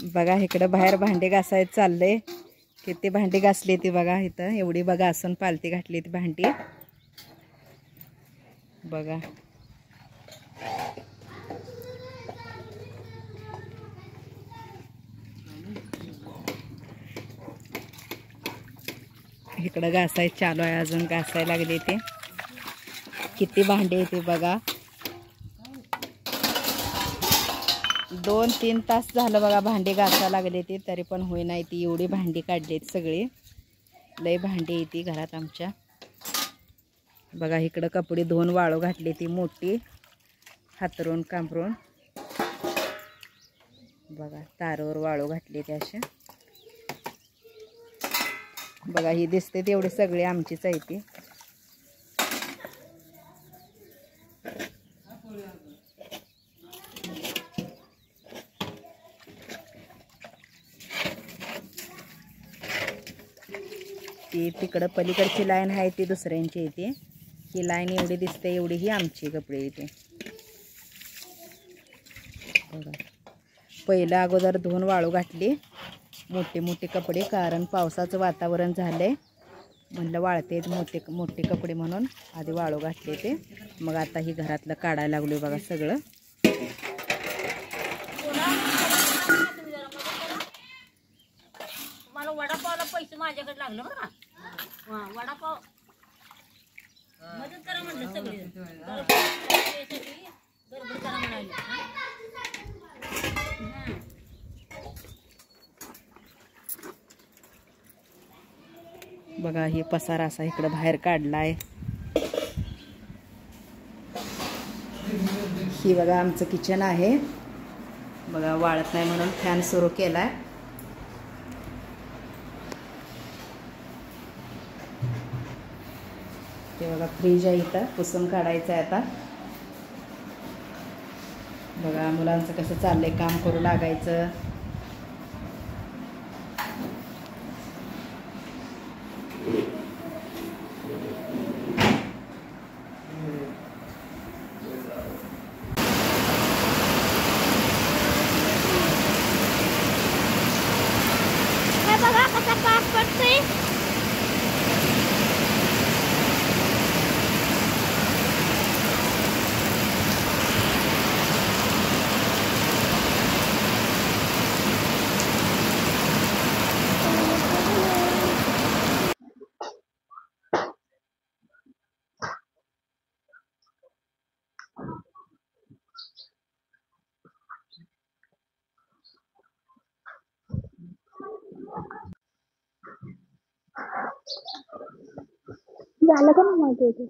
बघा इकडं बाहेर भांडे घासायला चालले. किती भांडी घासली ती बघा. इथं एवढी बघा असून पालती घातली ती भांडी बघा. इकडं घासायचं चालू आहे. अजून घासायला लागले ते. किती भांडी येते बघा. 2-3 तास झालं बघा भांडी घासायला लागले ते, तरी पण होईना. ती एवढी भांडी काढलीत सगळी. लय भांडी येते घरात आमच्या बघा. इकडं कपडे धुवून वाळू घातली ती मोठी हातरून कांबरून बघा. तारवर वाळू घातली ते अशा बघा. ही दिसते तेवढी सगळी आमचीच आहे ती. ती तिकडं पलीकडची लाईन आहे ती दुसऱ्यांची येते. ही लाईन एवढी दिसते एवढी ही आमची कपडे येते बघा. पहिला अगोदर धुवून वाळू घातली मोठे मोठे कपडे, कारण पावसाचं वातावरण झालंय म्हणलं वाळते मोठे मोठे कपडे म्हणून आधी वाळू घातले ते. मग आता ही घरातलं काढायला लागलो बघा सगळं. मला वडापावला पैसे माझ्याकडे लागले बरं का. वडापाव मदत करा म्हणलं सगळे. गडबड करा म्हणाले. बघा हे पसारा असा इकडं बाहेर काढलाय. ही बघा आमचं किचन आहे बघा. वाळत नाही म्हणून फॅन सुरू केलाय. ते बघा फ्रीज आहे इथं, पुसून काढायचं आहे आता बघा. मुलांचं कसं चाललंय, काम करू लागायचं. बघा कसा पास पडतोय. झालं का नाही माहिती होती.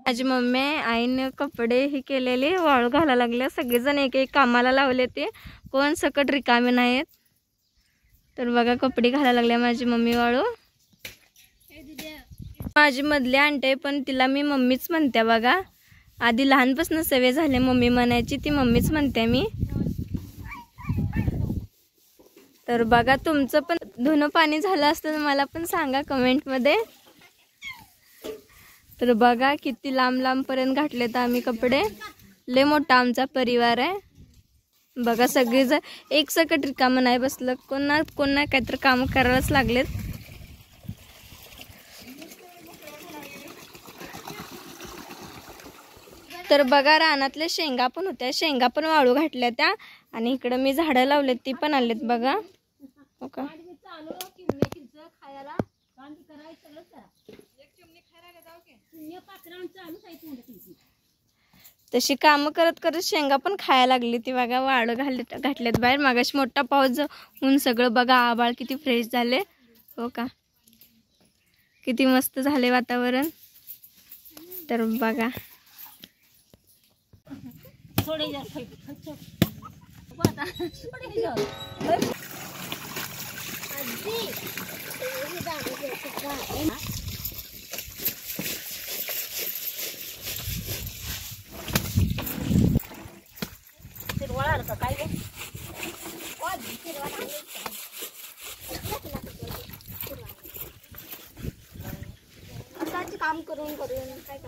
माझी मम्मी आईने कपडे ही केलेले वाळू घालायला लागले. सगळेजण एक एक कामाला लावले. ते कोण सकट रिकामे नाहीत. तर बघा कपडे घालायला लागले माझी मम्मी वाळू. माझी मधली आंटी पण तिला मी मम्मीच म्हणते बघा. आधी लहानपासून सवय झाली मम्मी म्हणायची, ती मम्मीच म्हणते मी. तर बघा तुमचं पण धुणं पाणी झालं असतं तर मला पण सांगा कमेंटमध्ये. तर बघा किती लांब लांब पर्यंत घातलेत आम्ही कपडे. लय मोठा आमचा परिवार आहे बघा. सगळेजण एक सकट रिकामं नाही बसलं. कोण ना काहीतरी काम करायलाच लागलेत. तर बघा रानातल्या शेंगा पण होत्या, शेंगा पण वाळू घातल्या त्या. आणि इकडं मी झाडं लावलेत ती पण आलेत बघा. हो का. तशी कामं करत करत शेंगा पण खायला लागली ती बघा. वाळू घातलेत बाहेर. मागाशी मोठा पाऊस होऊन सगळं बघा आभाळ किती फ्रेश झाले हो का. किती मस्त झाले वातावरण. तर बघा काम करून काय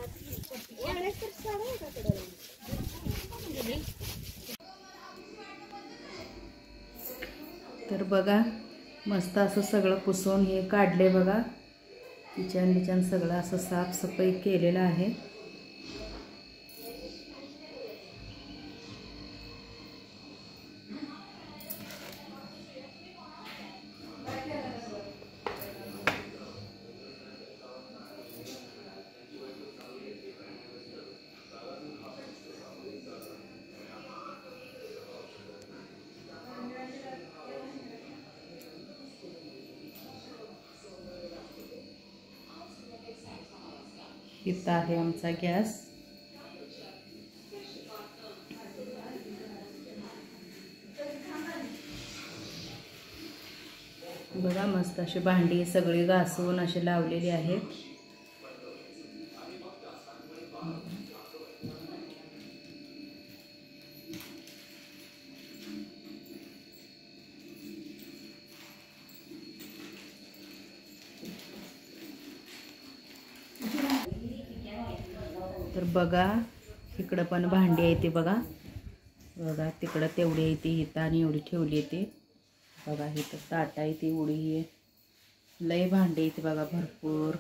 तर बघा मस्त असं सगळं पुसून हे काढले बघा. किचन बिचन सगळं असं साफसफाई केलेलं आहे. इथं आहे आमचा गॅस. बघा मस्त अशी भांडी सगळी घासून अशी लावलेली आहेत. तर बघा इकडं पण भांडी आहे ती बघा. बघा तिकडं तेवढी आहे ती, इथं आणि एवढी ठेवली आहे ती बघा. इथं ताट आहे ती एवढी आहे. लय भांडी आहे ती बघा भरपूर.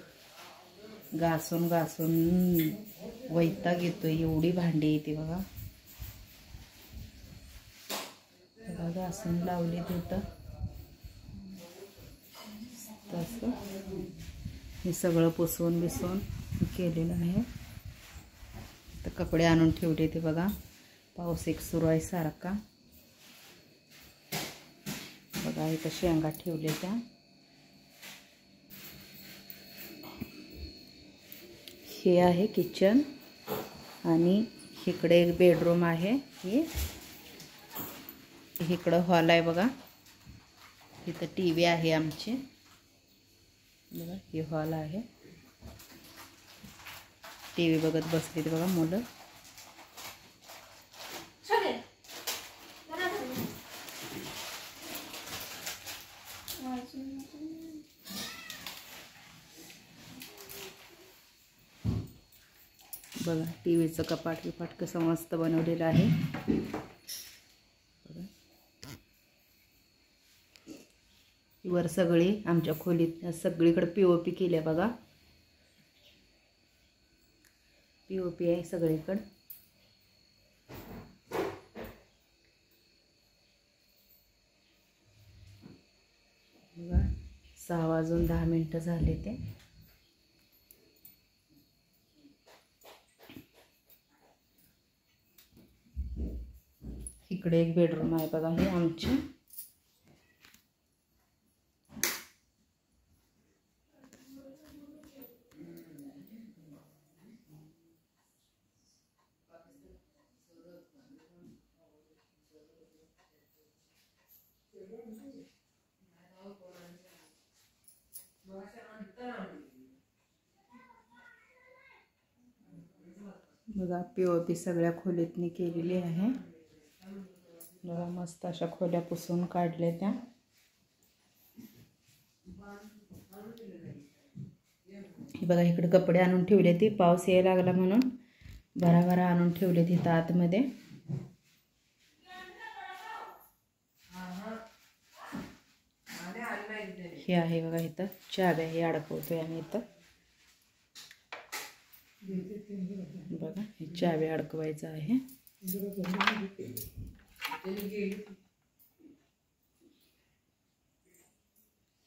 घासून घासून वैताग येतोय एवढी भांडी आहे ती बघा. बघा घासून लावली तिथं तसं. हे सगळं पुसून बिसून केलेलं आहे. तर कपडे आणून ठेवले ते बघा. पाऊस एक सुरू आहे सारखा. बघा इथं शेंगा ठेवले त्या. हे आहे किचन आणि इकडे एक बेडरूम आहे. हे इकडं हॉल आहे बघा. इथं टीव्ही आहे आमची बघा. हे हॉल आहे. टीव्ही बघत बसली बघा मुलं. बघा टीव्हीचं कपाट बिपाट कसं मस्त बनवलेलं आहे. वर सगळी आमच्या खोलीत सगळीकडे पीओपी केल्या बघा. पीओपी आहे सगळीकडे. बघा 6:10 झाले ते. इकडे एक बेडरूम आहे बघा. हे आमची बघा पीओपी सगळ्या खोलीतनी केलेली आहे. बघा मस्त अशा खोल्या पुसून काढल्या त्या. बघा इकडे कपडे आणून ठेवले ती. पाऊस यायला लागला म्हणून भराभरा आणून ठेवले तिथं आतमध्ये. हे आहे बघा इथं चाव्या हे अडकवतोय आम्ही इथं बघा. हे चाव्या अडकवायचं आहे.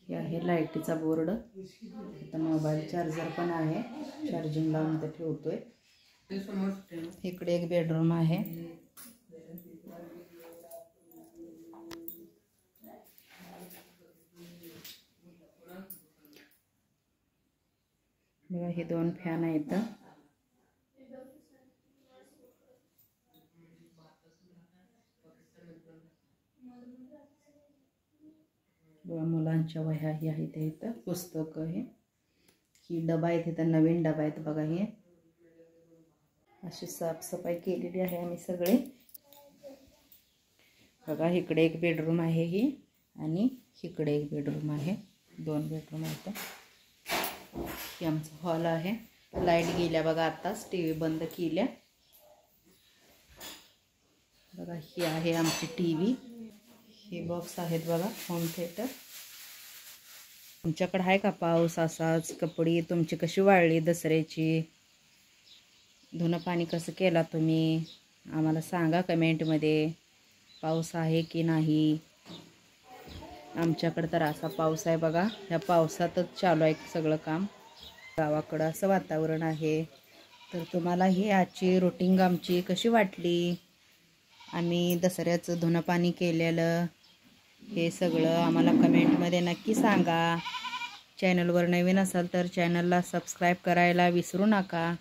हे आहे लाईटीचा बोर्ड. इथं मोबाईल चार्जर पण आहे. चार्जिंग लावून इथं ठेवतोय. इकडे एक बेडरूम आहे. बघा हे 2 फॅन आहेत. बघा मुलांच्या वह्या ही आहेत इथं, पुस्तक आहे. ही डबा आहे तिथं, नवीन डबा आहेत बघा. हे अशी साफसफाई केलेली आहे आम्ही सगळे. बघा इकडे एक बेडरूम आहे ही, आणि इकडे एक बेडरूम आहे. 2 बेडरूम आहेत. हे आमचा हॉल आहे. लाईट गेल्या बघा आताच, टीव्ही बंद केल्या. बघा ही आहे आमची टीव्ही. हे बॉक्स आहेत बघा, होम थिएटर. तुमच्याकडे आहे का पाऊस असाच? कपडे तुमची कशी वाळली दसऱ्याची? धुणं पाणी कसं केला तुम्ही? आम्हाला सांगा कमेंटमध्ये. पाऊस आहे की नाही? आमच्याकडे तर असा पाऊस आहे बघा. ह्या पावसातच चालू आहे सगळं काम. गावाकडं असं वातावरण आहे. तर तुम्हाला ही आजची रुटीन आमची कशी वाटली? आम्ही दसऱ्याचं धुणं पाणी केलेलं हे सगळं आम्हाला कमेंटमध्ये नक्की सांगा. चॅनलवर नवीन असाल तर चॅनलला सबस्क्राईब करायला विसरू नका.